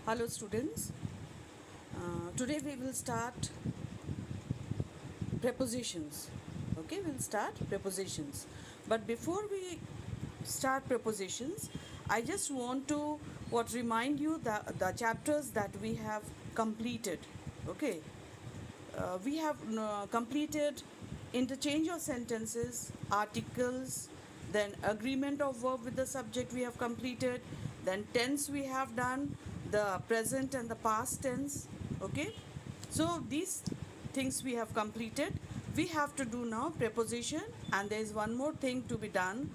Hello students, today we will start prepositions. Okay, we'll start prepositions. But before we start prepositions, I just want to remind you the chapters that we have completed. Okay, we have completed interchange of sentences, articles, then agreement of verb with the subject we have completed, then tense we have done, the present and the past tense. Okay, so these things we have completed. We have to do now preposition, and there is one more thing to be done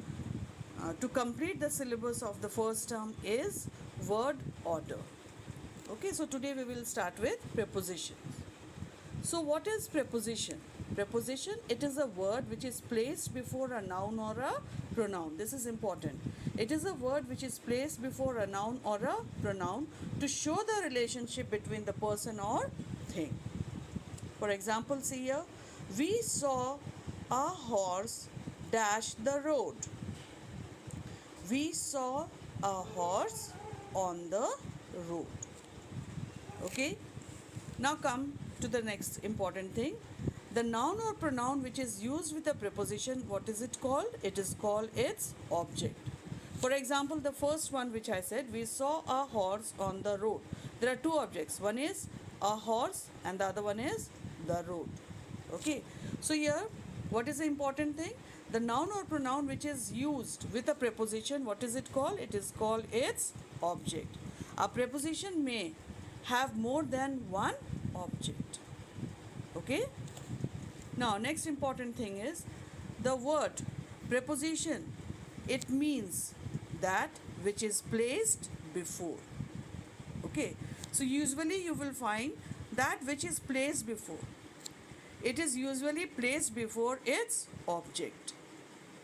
to complete the syllabus of the first term is word order. Okay, so today we will start with preposition. So what is preposition? Preposition, it is a word which is placed before a noun or a pronoun. This is important. It is a word which is placed before a noun or a pronoun to show the relationship between the person or thing. For example, see here, we saw a horse dash the road. We saw a horse on the road. Okay, now come to the next important thing. The noun or pronoun which is used with a preposition, what is it called? It is called its object. For example, the first one which I said, we saw a horse on the road. There are two objects. One is a horse and the other one is the road. Okay, so here what is the important thing? The noun or pronoun which is used with a preposition, what is it called? It is called its object. A preposition may have more than one object. Okay, now next important thing is the word preposition. It means that which is placed before. Okay, so usually you will find that which is placed before. It is usually placed before its object.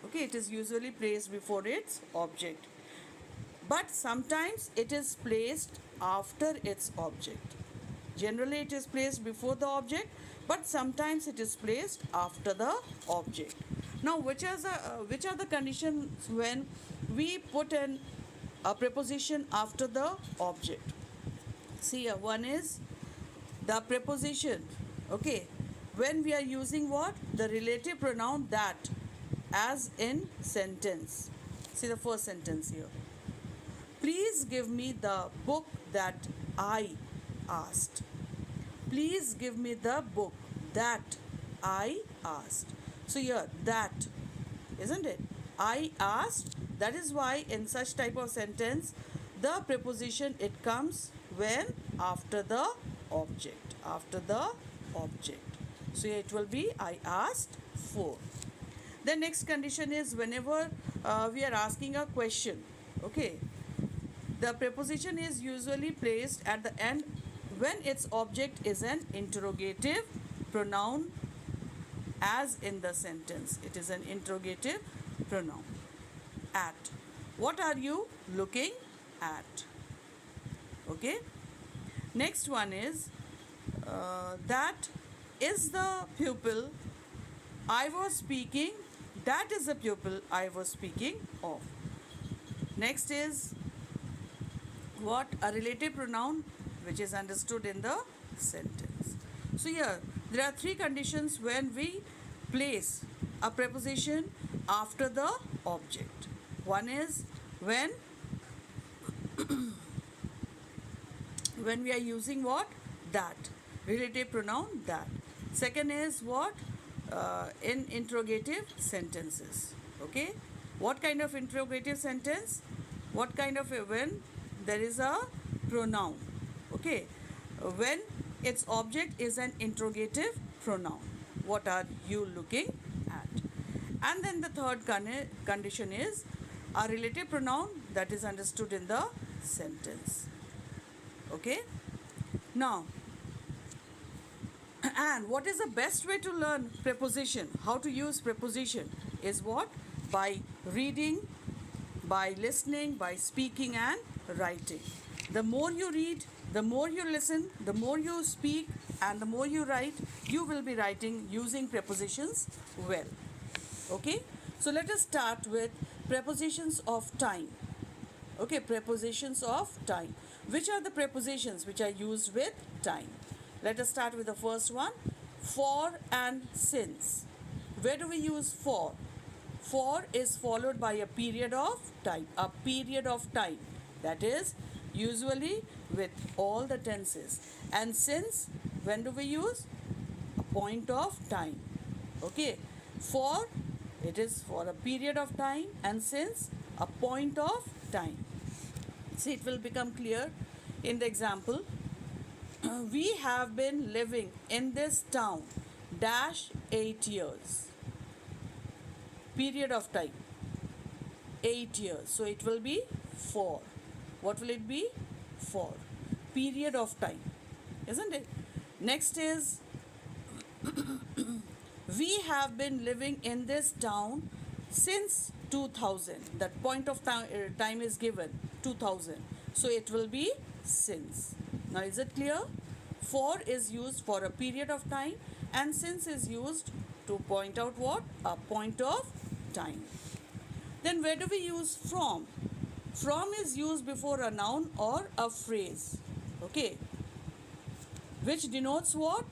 Okay, it is usually placed before its object. But sometimes it is placed after its object. Generally it is placed before the object, but sometimes it is placed after the object. Now which are the conditions when we put a preposition after the object? See here, one is the preposition. Okay, when we are using what? The relative pronoun that, as in sentence. See the first sentence here. Please give me the book that I asked. Please give me the book that I asked. So here, that, isn't it? I asked. That is why in such type of sentence, the preposition, it comes when? After the object. After the object. So here it will be I asked for. The next condition is whenever we are asking a question. Okay, the preposition is usually placed at the end when its object is an interrogative pronoun, as in the sentence. It is an interrogative pronoun. At. What are you looking at? Okay. Next one is that is the pupil I was speaking. That is the pupil I was speaking of. Next is what? A relative pronoun which is understood in the sentence. So here there are three conditions when we place a preposition after the object. One is when we are using what? That. Relative pronoun that. Second is what? In interrogative sentences. Okay. What kind of interrogative sentence? What kind of when there is a pronoun. Okay. When its object is an interrogative pronoun. What are you looking at? And then the third condition is a relative pronoun that is understood in the sentence. Okay. Now, and what is the best way to learn preposition? How to use preposition is what? By reading, by listening, by speaking and writing. The more you read, the more you listen, the more you speak, and the more you write, you will be writing using prepositions well. Okay? So let us start with prepositions of time. Okay, prepositions of time. Which are the prepositions which are used with time? Let us start with the first one. For and since. Where do we use for? For is followed by a period of time. A period of time. That is usually with all the tenses. And since, when do we use? A point of time. Okay. For, it is for a period of time, and since, a point of time. See, it will become clear in the example. We have been living in this town dash 8 years. Period of time 8 years. So it will be for. What will it be? For. Period of time. Isn't it? Next is we have been living in this town since 2000. That point of time is given 2000. So it will be since. Now is it clear? For is used for a period of time, and since is used to point out what? A point of time. Then where do we use from? From is used before a noun or a phrase. Okay. Which denotes what?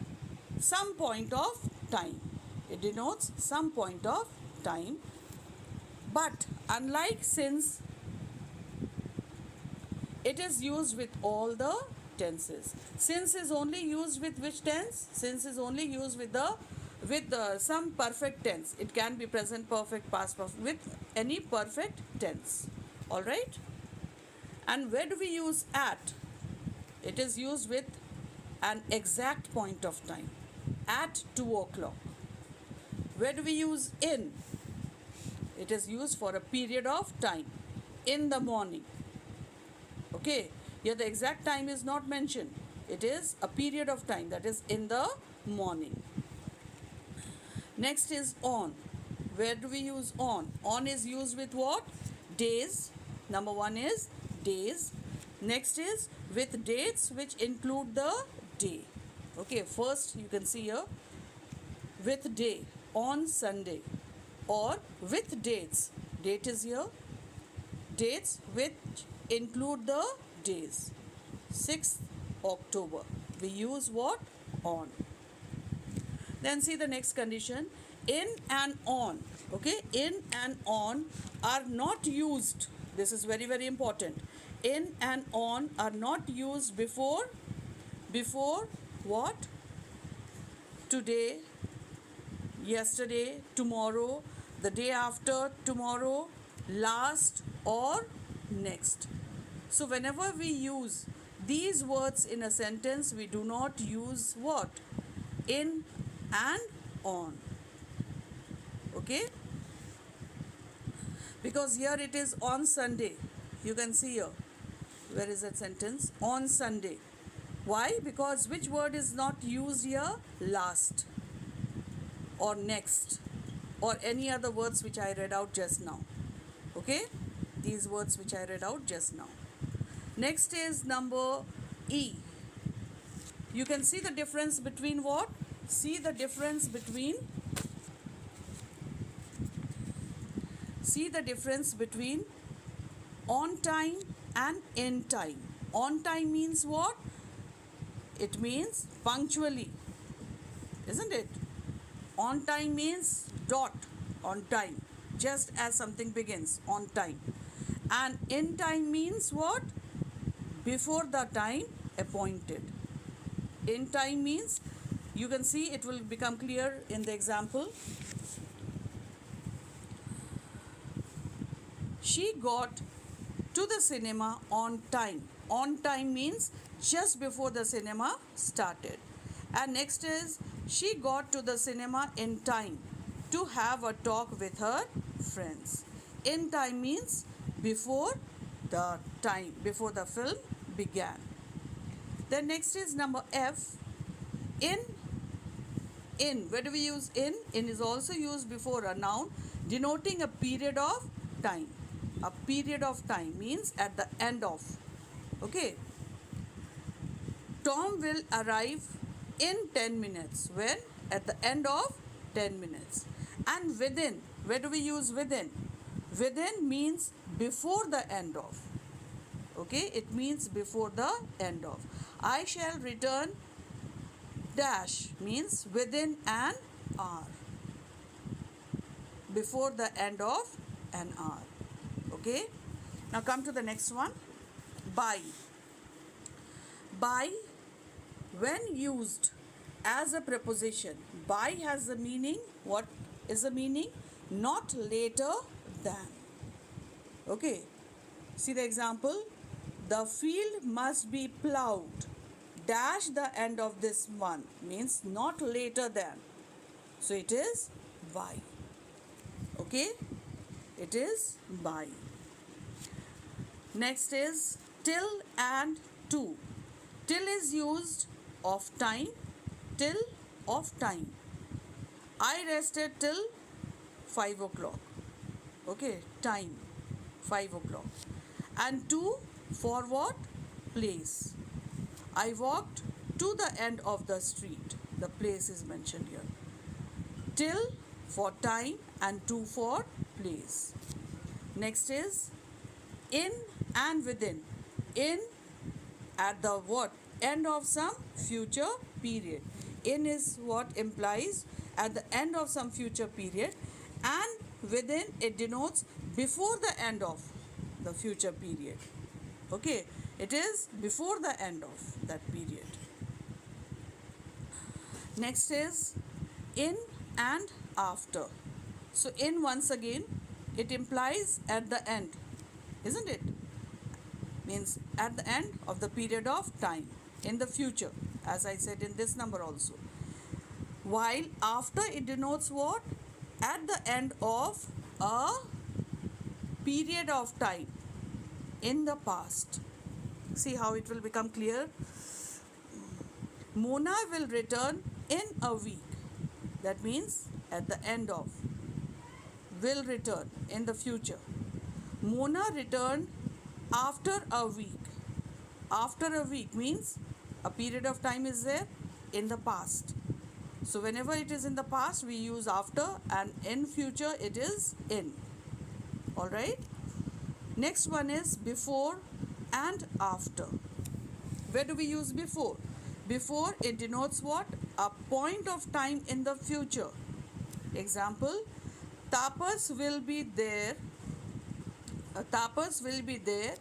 Some point of time. It denotes some point of time. But unlike since, it is used with all the tenses. Since is only used with which tense? Since is only used with some perfect tense. It can be present perfect, past perfect, with any perfect tense. All right. And where do we use at? It is used with an exact point of time. At 2 o'clock. Where do we use in? It is used for a period of time. In the morning. Okay. Here the exact time is not mentioned. It is a period of time, that is in the morning. Next is on. Where do we use on? On is used with what? Days. Number one is days. Next is with dates which include the day. Okay, first you can see here with day, on Sunday, or with dates. Date is here. Dates which include the days. 6th October. We use what? On. Then see the next condition. In and on. Okay, in and on are not used. This is very, very important. In and on are not used before what? Today, yesterday, tomorrow, the day after tomorrow, last, or next. So whenever we use these words in a sentence, we do not use what? In and on. Okay? Because here it is on Sunday. You can see here. Where is that sentence? On Sunday. Why? Because which word is not used here? Last or next or any other words which I read out just now. Okay? These words which I read out just now. Next is number E. You can see the difference between what? See the difference between on time and in time. On time means what? It means punctually. Isn't it? On time means dot on time. Just as something begins on time. And in time means what? Before the time appointed. In time means, you can see it will become clear in the example. She got to the cinema on time. On time means just before the cinema started. And next is, she got to the cinema in time to have a talk with her friends. In time means before the time, before the film began. Then next is number F. In. Where do we use in? In is also used before a noun denoting a period of time. A period of time means at the end of. Okay. Tom will arrive in 10 minutes. When? At the end of 10 minutes. And within. Where do we use within? Within means before the end of. Okay, it means before the end of. I shall return dash means within an hour, before the end of an hour. Okay, now come to the next one. By. By, when used as a preposition, by has the meaning, what is the meaning? Not later than. Okay, see the example. The field must be plowed dash the end of this month means not later than. So it is by. Okay, it is by. Next is till and to. Till is used of time, till of time. I rested till 5 o'clock. Okay, time 5 o'clock. And to for what? Place. I walked to the end of the street. The place is mentioned here. Till for time and to for place. Next is in and within. In at the what? End of some future period. In is what implies at the end of some future period, and within it denotes before the end of the future period. Okay, it is before the end of that period. Next is in and after. So in, once again, it implies at the end, isn't it? Means at the end of the period of time, in the future, as I said in this number also. While after, it denotes what? At the end of a period of time in the past. See how it will become clear. Mona will return in a week. That means at the end of. Will return in the future. Mona returned after a week. After a week means a period of time is there in the past. So whenever it is in the past, we use after, and in future it is in. Alright. Next one is before and after. Where do we use before? Before, it denotes what? A point of time in the future. Example, tapas will be there. Tapas will be there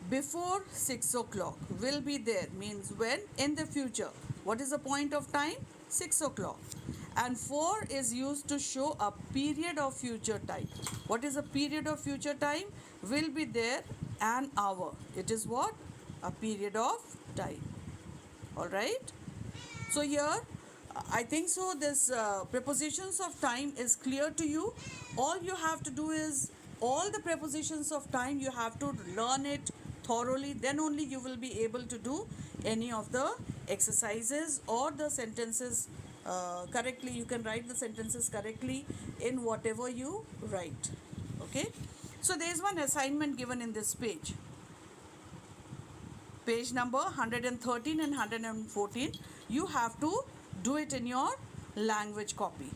before 6 o'clock. Will be there means when? In the future. What is the point of time? 6 o'clock. And for is used to show a period of future time. What is a period of future time? Will be there an hour. It is what? A period of time. Alright. So here, I think so this prepositions of time is clear to you. All you have to do is, all the prepositions of time you have to learn it thoroughly, then only you will be able to do any of the exercises or the sentences correctly. You can write the sentences correctly in whatever you write. Okay, so there is one assignment given in this page. Page number 113 and 114. You have to do it in your language copy.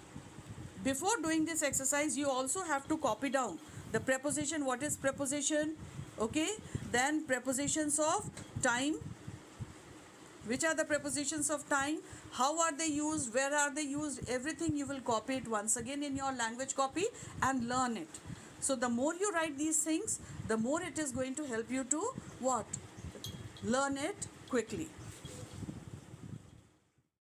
Before doing this exercise, you also have to copy down the preposition. What is preposition? Okay, then prepositions of time. Which are the prepositions of time? How are they used? Where are they used? Everything you will copy it once again in your language copy and learn it. So the more you write these things, the more it is going to help you to what? Learn it quickly.